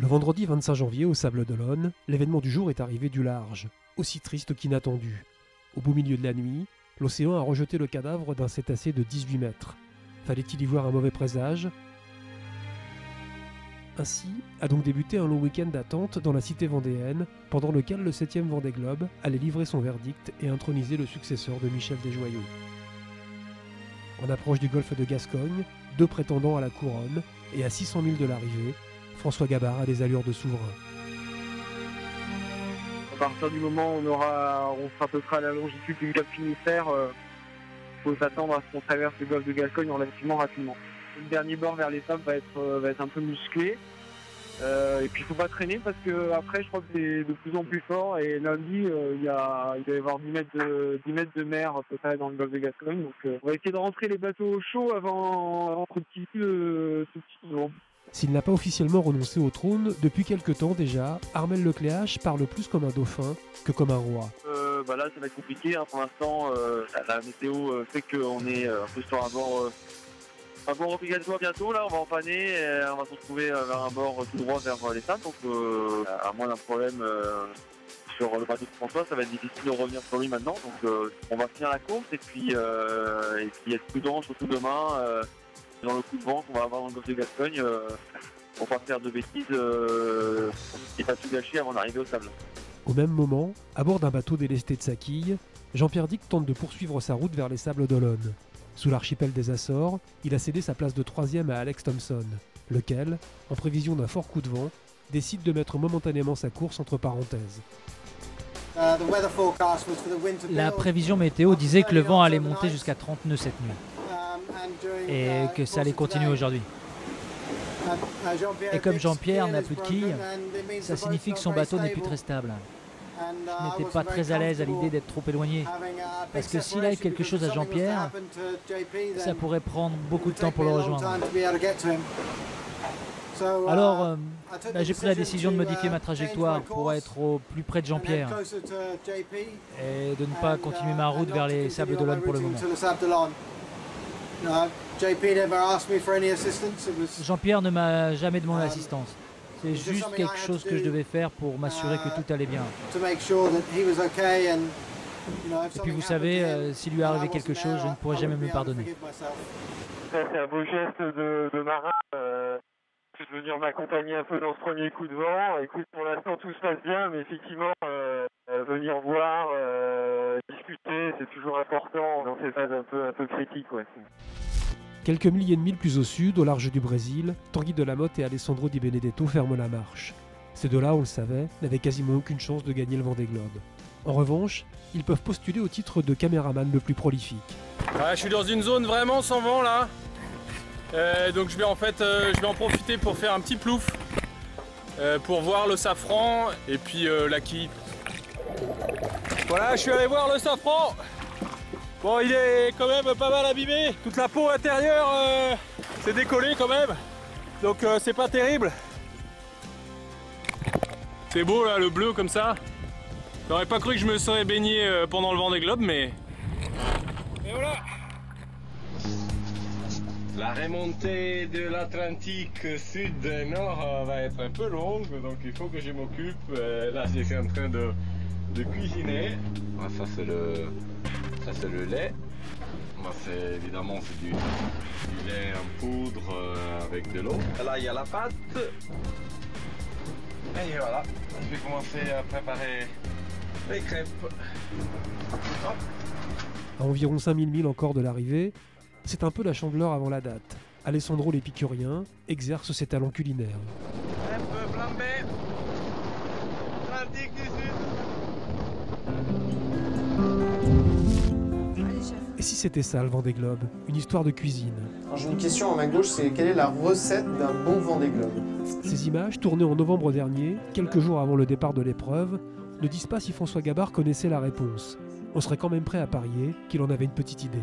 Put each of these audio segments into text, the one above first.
Le vendredi 25 janvier, au Sables d'Olonne, l'événement du jour est arrivé du large, aussi triste qu'inattendu. Au beau milieu de la nuit, l'océan a rejeté le cadavre d'un cétacé de 18 mètres. Fallait-il y voir un mauvais présage ? Ainsi a donc débuté un long week-end d'attente dans la cité vendéenne, pendant lequel le 7e Vendée Globe allait livrer son verdict et introniser le successeur de Michel Desjoyaux. En approche du golfe de Gascogne, 2 prétendants à la couronne, et à 600 000 de l'arrivée, François Gabard a des allures de souverain. À partir du moment où on sera à peu près à la longitude du Cap Finistère, il faut s'attendre à ce qu'on traverse le golfe de Gascogne relativement rapidement. Le dernier bord vers les sables va être un peu musclé. Et puis il ne faut pas traîner parce que après je crois que c'est de plus en plus fort et lundi il va y avoir 10 mètres de mer à peu près dans le golfe de Gascogne. Donc on va essayer de rentrer les bateaux au chaud avant ce petit tour. S'il n'a pas officiellement renoncé au trône, depuis quelque temps déjà, Armel Lecléache parle plus comme un dauphin que comme un roi. Là ça va être compliqué, hein. Pour l'instant la météo fait qu'on est un peu sur un bord obligatoire bientôt, là on va empanner, on va se retrouver vers un bord tout droit vers les sables, donc à moins d'un problème sur le bateau de François, ça va être difficile de revenir sur lui maintenant, donc on va finir la course et puis être prudent surtout demain dans le coup de vent qu'on va avoir dans le golfe de Gascogne pour pas faire de bêtises et pas tout gâcher avant d'arriver au sable. Au même moment, à bord d'un bateau délesté de sa quille, Jean-Pierre Dick tente de poursuivre sa route vers les Sables d'Olonne. Sous l'archipel des Açores, il a cédé sa place de 3e à Alex Thompson, lequel, en prévision d'un fort coup de vent, décide de mettre momentanément sa course entre parenthèses. La prévision météo disait que le vent allait monter jusqu'à 30 nœuds cette nuit et que ça allait continuer aujourd'hui. Et comme Jean-Pierre n'a plus de quilles, ça signifie que son bateau n'est plus très stable. Je n'étais pas très à l'aise à l'idée d'être trop éloigné, parce que s'il arrive quelque chose à Jean-Pierre, ça pourrait prendre beaucoup de temps pour le rejoindre. Alors, j'ai pris la décision de modifier ma trajectoire pour être au plus près de Jean-Pierre et de ne pas continuer ma route vers les Sables d'Olonne pour le moment. Jean-Pierre ne m'a jamais demandé d'assistance. C'est juste quelque chose que je devais faire pour m'assurer que tout allait bien. Et puis vous savez, s'il lui est arrivé quelque chose, je ne pourrai jamais me pardonner. C'est un beau geste de marin de venir m'accompagner un peu dans ce premier coup de vent. Écoute, pour l'instant tout se passe bien, mais effectivement, venir voir, discuter, c'est toujours important dans ces phases un peu critiques. Ouais. Quelques milliers de milles plus au sud, au large du Brésil, Tanguy Delamotte et Alessandro Di Benedetto ferment la marche. Ces deux-là, on le savait, n'avaient quasiment aucune chance de gagner le Vendée Globe. En revanche, ils peuvent postuler au titre de caméraman le plus prolifique. Je suis dans une zone vraiment sans vent là. Donc je vais en profiter pour faire un petit plouf pour voir le safran et puis la quille. Voilà, je suis allé voir le safran. Bon, il est quand même pas mal abîmé. Toute la peau intérieure s'est décollée quand même. Donc c'est pas terrible. C'est beau là, le bleu comme ça. J'aurais pas cru que je me serais baigné pendant le Vendée Globe, mais... Et voilà. La remontée de l'Atlantique sud-nord va être un peu longue, donc il faut que je m'occupe. Là, je suis en train de cuisiner. Ça, c'est le lait. Évidemment, c'est du lait en poudre avec de l'eau. Là, il y a la pâte. Et voilà, je vais commencer à préparer les crêpes. Hop. À environ 5000 milles encore de l'arrivée, c'est un peu la chandeleur avant la date. Alessandro l'épicurien exerce ses talents culinaires. Crêpes flambées, Atlantique du Sud. Et si c'était ça le Vendée Globe, une histoire de cuisine? Alors j'ai une question à ma gauche, c'est quelle est la recette d'un bon Vendée Globe? Ces images, tournées en novembre dernier, quelques jours avant le départ de l'épreuve, ne disent pas si François Gabard connaissait la réponse. On serait quand même prêt à parier qu'il en avait une petite idée.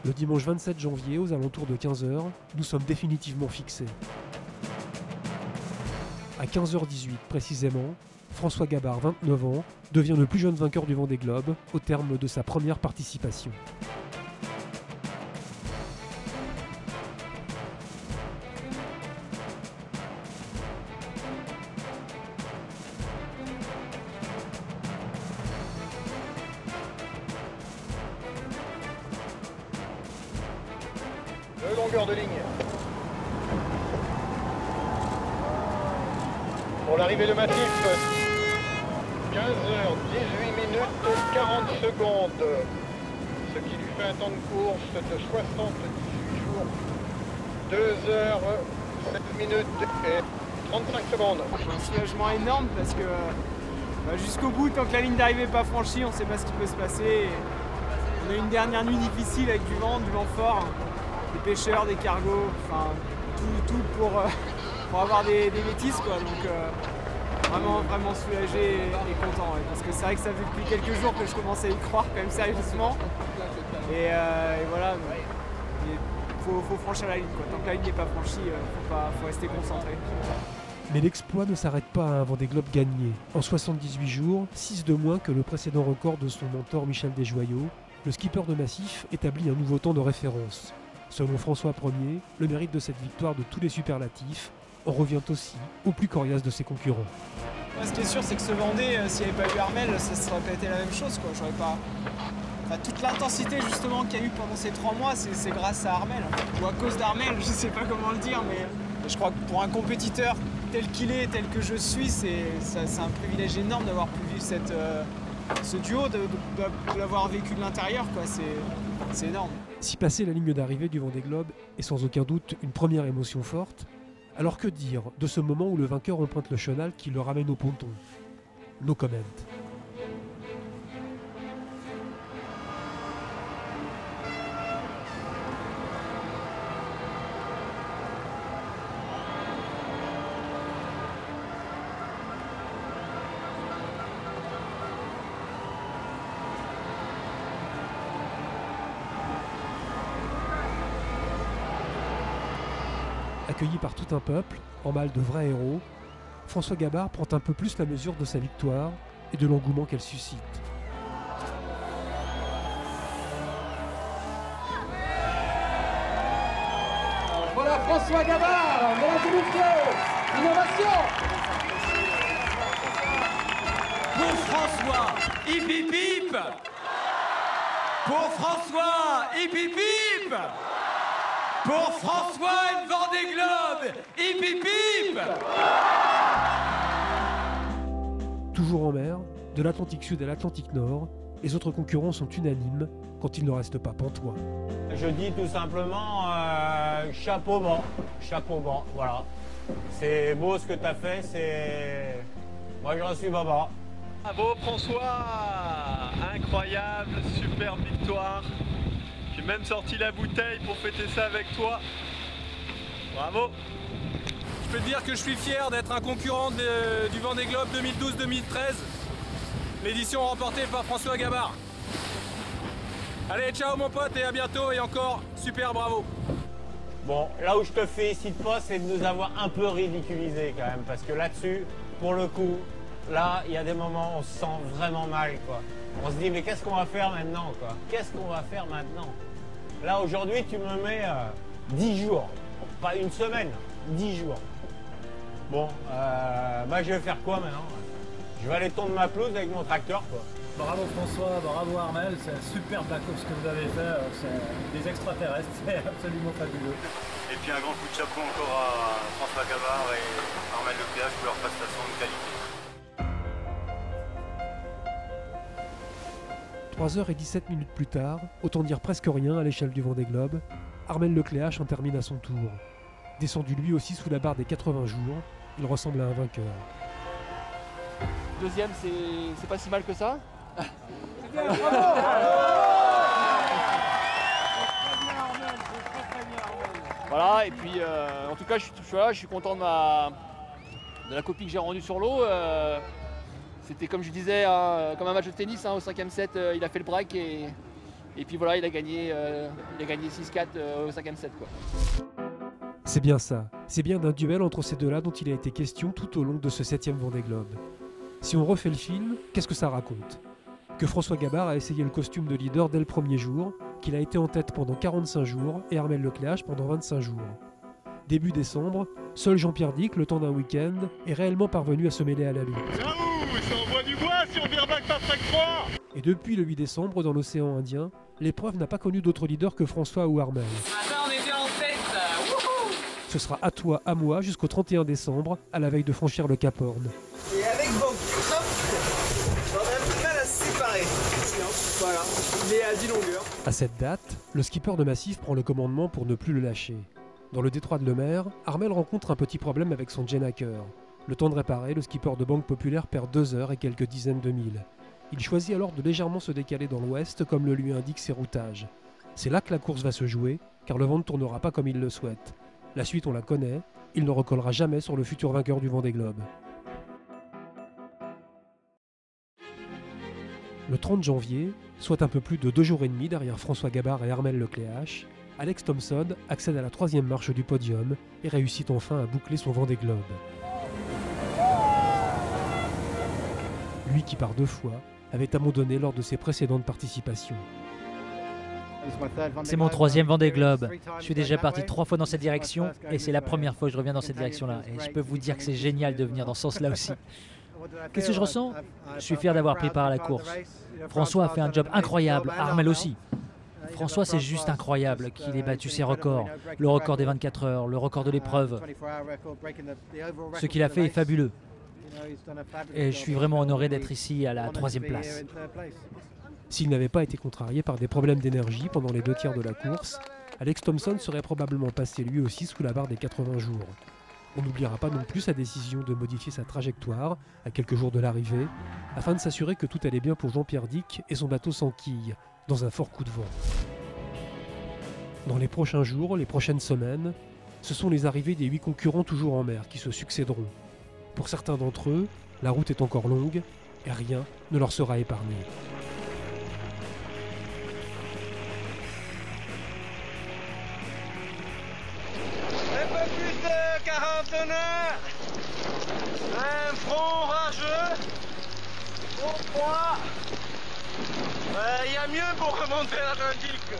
Le dimanche 27 janvier, aux alentours de 15h, nous sommes définitivement fixés. À 15h18 précisément, François Gabard, 29 ans, devient le plus jeune vainqueur du Vendée Globe au terme de sa première participation. longueur de ligne. Pour l'arrivée de Matif, 15h18 minutes 40 secondes, ce qui lui fait un temps de course de 78 jours, 2h16 minutes et 35 secondes. Un soulagement énorme parce que jusqu'au bout, tant que la ligne d'arrivée n'est pas franchie, on ne sait pas ce qui peut se passer. On a eu une dernière nuit difficile avec du vent fort, des pêcheurs, des cargos, enfin tout pour avoir des bêtises quoi. Donc vraiment soulagé et content. Ouais, parce que c'est vrai que ça fait depuis quelques jours que je commence à y croire quand même sérieusement. Et voilà, il faut franchir la ligne quoi. Tant que la ligne n'est pas franchie, faut rester concentré. Mais l'exploit ne s'arrête pas à un Vendée Globe gagné. En 78 jours, 6 de moins que le précédent record de son mentor Michel Desjoyaux, le skipper de Massif établit un nouveau temps de référence. Selon François Ier, le mérite de cette victoire de tous les superlatifs en revient aussi au plus coriace de ses concurrents. Moi, ce qui est sûr, c'est que ce Vendée, s'il n'y avait pas eu Armel, ça ne serait pas été la même chose, quoi. J'aurais pas... Enfin, toute l'intensité justement qu'il y a eu pendant ces 3 mois, c'est grâce à Armel. Ou à cause d'Armel, je ne sais pas comment le dire, mais je crois que pour un compétiteur tel qu'il est, tel que je suis, c'est un privilège énorme d'avoir pu vivre ce duo, de l'avoir vécu de l'intérieur, quoi. C'est énorme. Si passer la ligne d'arrivée du Vendée Globe est sans aucun doute une première émotion forte, alors que dire de ce moment où le vainqueur emprunte le chenal qui le ramène au ponton? No comment. Accueilli par tout un peuple, en mal de vrais héros, François Gabard prend un peu plus la mesure de sa victoire et de l'engouement qu'elle suscite. Voilà François Gabard, mesdames et messieurs, innovation. Pour François, hip hip hip. Pour François, hip hip hip. Pour François, une Vendée Globe, hip hip hip. Toujours en mer, de l'Atlantique Sud à l'Atlantique Nord, les autres concurrents sont unanimes quand il ne reste pas pantois. Je dis tout simplement chapeau bas, voilà. C'est beau ce que tu as fait, c'est... Moi j'en suis baba. Bravo François, incroyable, superbe victoire. J'ai même sorti la bouteille pour fêter ça avec toi. Bravo. Je peux te dire que je suis fier d'être un concurrent du Vendée Globe 2012-2013. L'édition remportée par François Gabard. Allez, ciao mon pote et à bientôt et encore super bravo. Bon, là où je te félicite pas, c'est de nous avoir un peu ridiculisé quand même. Parce que là-dessus, pour le coup, là, il y a des moments où on se sent vraiment mal, quoi. On se dit, mais qu'est-ce qu'on va faire maintenant, quoi? Qu'est-ce qu'on va faire maintenant? Là, aujourd'hui, tu me mets 10 jours. Pas une semaine, 10 jours. Bon, bah, je vais faire quoi maintenant? Je vais aller tondre ma pelouse avec mon tracteur, quoi. Bravo François, bravo Armel, c'est un super back-up ce que vous avez fait, c'est des extraterrestres, c'est absolument fabuleux. Et puis un grand coup de chapeau encore à François Gabard et Armel Lecléache pour leur prestation de qualité. 3h17 minutes plus tard, autant dire presque rien à l'échelle du Vendée Globe, Armel Lecléache en termine à son tour. Descendu lui aussi sous la barre des 80 jours, il ressemble à un vainqueur. Deuxième, c'est pas si mal que ça. Voilà, et puis en tout cas, je suis content de la copie que j'ai rendue sur l'eau. C'était comme je disais, comme un match de tennis, au 5e set, il a fait le break et puis voilà, il a gagné 6-4 au 5e set, quoi. C'est bien ça, c'est bien d'un duel entre ces deux-là dont il a été question tout au long de ce 7e Vendée Globe. Si on refait le film, qu'est-ce que ça raconte? Que François Gabard a essayé le costume de leader dès le premier jour, qu'il a été en tête pendant 45 jours et Armel Lecléache pendant 25 jours. Début décembre, seul Jean-Pierre Dick, le temps d'un week-end, est réellement parvenu à se mêler à la lutte. Ça envoie du bois sur Virbac Patrick 3. Et depuis le 8 décembre, dans l'océan Indien, l'épreuve n'a pas connu d'autre leader que François ou Armel. Ce matin, on était en tête Ce sera à toi, à moi, jusqu'au 31 décembre, à la veille de franchir le Cap Horn. Et avec Banque, on a un peu de mal à se séparer. Voilà, il est à 10 longueurs. À cette date, le skipper de Massif prend le commandement pour ne plus le lâcher. Dans le détroit de Lemaire, Armel rencontre un petit problème avec son Jennaker. Le temps de réparer, le skipper de Banque Populaire perd 2 heures et quelques dizaines de milles. Il choisit alors de légèrement se décaler dans l'ouest comme le lui indiquent ses routages. C'est là que la course va se jouer, car le vent ne tournera pas comme il le souhaite. La suite on la connaît, il ne recollera jamais sur le futur vainqueur du Vendée Globe. Le 30 janvier, soit un peu plus de 2 jours et demi derrière François Gabard et Armel Lecléache, Alex Thomson accède à la 3e marche du podium et réussit enfin à boucler son Vendée Globe. Lui qui par 2 fois avait abandonné lors de ses précédentes participations. C'est mon 3e Vendée Globe. Je suis déjà parti 3 fois dans cette direction et c'est la première fois que je reviens dans cette direction-là. Et je peux vous dire que c'est génial de venir dans ce sens-là aussi. Qu'est-ce que je ressens? Je suis fier d'avoir pris part à la course. François a fait un job incroyable, Armel aussi. François, c'est juste incroyable qu'il ait battu ses records. Le record des 24 heures, le record de l'épreuve. Ce qu'il a fait est fabuleux. Et je suis vraiment honoré d'être ici à la 3e place. S'il n'avait pas été contrarié par des problèmes d'énergie pendant les 2 tiers de la course, Alex Thomson serait probablement passé lui aussi sous la barre des 80 jours. On n'oubliera pas non plus sa décision de modifier sa trajectoire à quelques jours de l'arrivée, afin de s'assurer que tout allait bien pour Jean-Pierre Dick et son bateau sans quille, dans un fort coup de vent. Dans les prochains jours, les prochaines semaines, ce sont les arrivées des 8 concurrents toujours en mer qui se succéderont. Pour certains d'entre eux, la route est encore longue et rien ne leur sera épargné. Un peu plus de 40 nœuds, un front rageux, au froid. Il y a mieux pour remonter l'Atlantique.